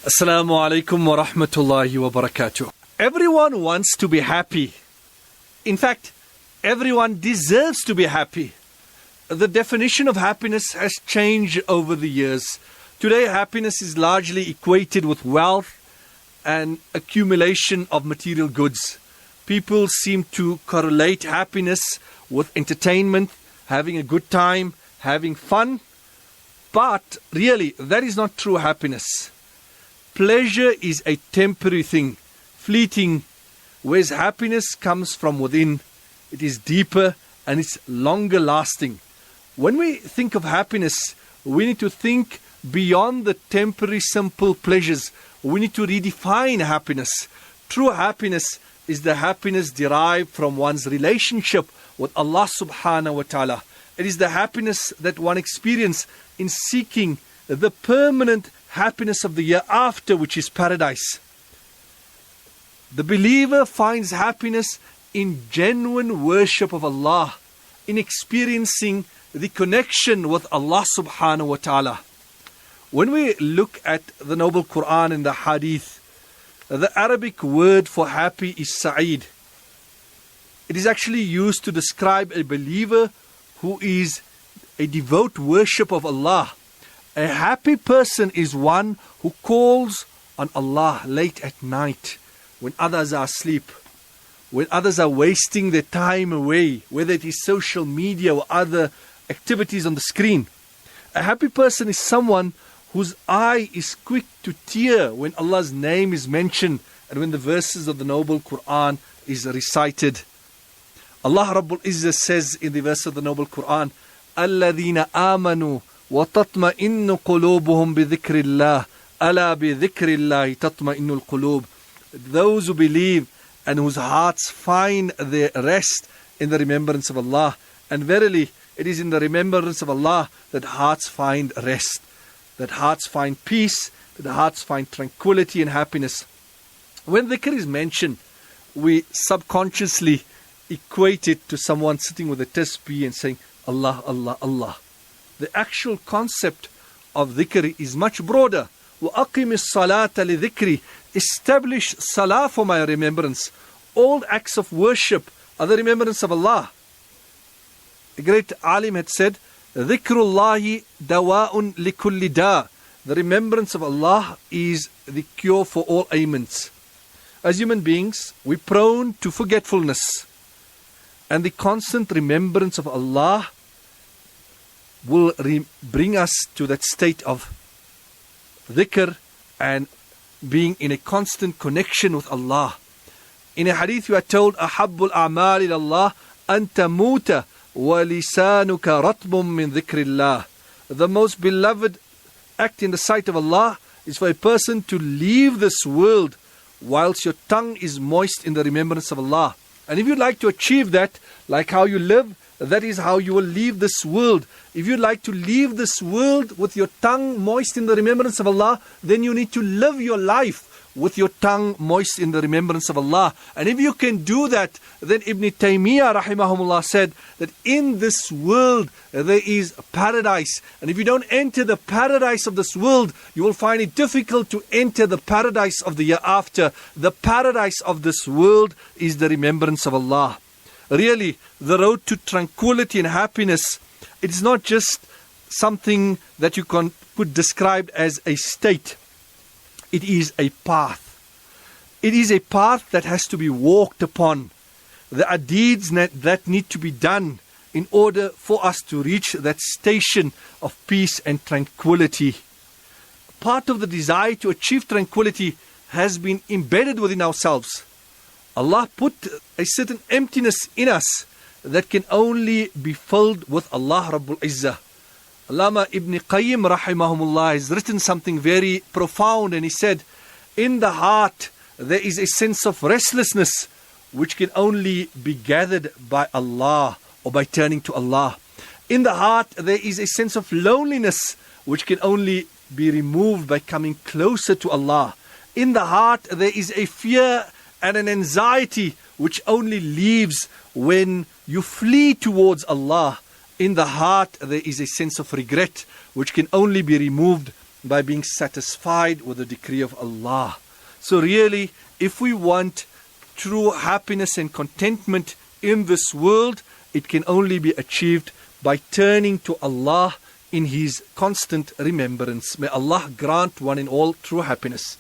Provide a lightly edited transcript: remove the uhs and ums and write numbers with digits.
Assalamu alaikum wa rahmatullahi wa barakatuh. Everyone wants to be happy. In fact, everyone deserves to be happy. The definition of happiness has changed over the years. Today, happiness is largely equated with wealth and accumulation of material goods. People seem to correlate happiness with entertainment, having a good time, having fun. But really, that is not true happiness. Pleasure is a temporary thing, fleeting, whereas happiness comes from within. It is deeper and it's longer lasting. When we think of happiness, we need to think beyond the temporary simple pleasures. We need to redefine happiness. True happiness is the happiness derived from one's relationship with Allah subhanahu wa ta'ala. It is the happiness that one experiences in seeking the permanent happiness of the year after, which is paradise. The believer finds happiness in genuine worship of Allah, in experiencing the connection with Allah subhanahu wa ta'ala. When we look at the Noble Quran and the Hadith, the Arabic word for happy is Sa'id. It is actually used to describe a believer who is a devout worship of Allah. A happy person is one who calls on Allah late at night when others are asleep, when others are wasting their time away, whether it is social media or other activities on the screen. A happy person is someone whose eye is quick to tear when Allah's name is mentioned and when the verses of the Noble Quran is recited. Allah Rabbul Izzah says in the verse of the Noble Quran, الَّذِينَ آمَنُوا وَتَطْمَئِنُّ قُلُوبُهُمْ بِذِكْرِ اللَّهِ أَلَا بِذِكْرِ اللَّهِ تَطْمَئِنُّ الْقُلُوبِ. Those who believe and whose hearts find their rest in the remembrance of Allah. And verily, it is in the remembrance of Allah that hearts find rest, that hearts find peace, that hearts find tranquility and happiness. When dhikr is mentioned, we subconsciously equate it to someone sitting with a tasbih and saying, Allah, Allah, Allah. The actual concept of dhikr is much broader. وَأَقِمِ الصَّلَاةَ لِذِكْرِ. Establish salah for my remembrance. All acts of worship are the remembrance of Allah. A great alim had said, ذِكْرُ اللَّهِ دَوَاءٌ لِكُلِّ دَاءٍ. The remembrance of Allah is the cure for all ailments. As human beings, we're prone to forgetfulness. And the constant remembrance of Allah will bring us to that state of dhikr and being in a constant connection with Allah. In a hadith you are told, أَحَبُّ الْأَعْمَالِ إِلَى اللَّهِ أَن تَمُوتَ وَلِسَانُكَ رَطْبٌ مِّن ذِكْرِ اللَّهِ. The most beloved act in the sight of Allah is for a person to leave this world whilst your tongue is moist in the remembrance of Allah. And if you'd like to achieve that, like how you live, that is how you will leave this world. If you'd like to leave this world with your tongue moist in the remembrance of Allah, then you need to live your life with your tongue moist in the remembrance of Allah. And if you can do that, then Ibn Taymiyyah rahimahumullah said that in this world there is paradise. And if you don't enter the paradise of this world, you will find it difficult to enter the paradise of the year after. The paradise of this world is the remembrance of Allah. Really, the road to tranquility and happiness, it is not just something that you could describe as a state. It is a path. It is a path that has to be walked upon. There are deeds that need to be done in order for us to reach that station of peace and tranquility. Part of the desire to achieve tranquility has been embedded within ourselves. Allah put a certain emptiness in us that can only be filled with Allah Rabbul Izzah. Allama Ibn Qayyim rahimahumullah has written something very profound, and he said, in the heart there is a sense of restlessness which can only be gathered by Allah or by turning to Allah. In the heart there is a sense of loneliness which can only be removed by coming closer to Allah. In the heart there is a fear and an anxiety which only leaves when you flee towards Allah. In the heart there is a sense of regret which can only be removed by being satisfied with the decree of Allah. So really, if we want true happiness and contentment in this world, it can only be achieved by turning to Allah in His constant remembrance. May Allah grant one and all true happiness.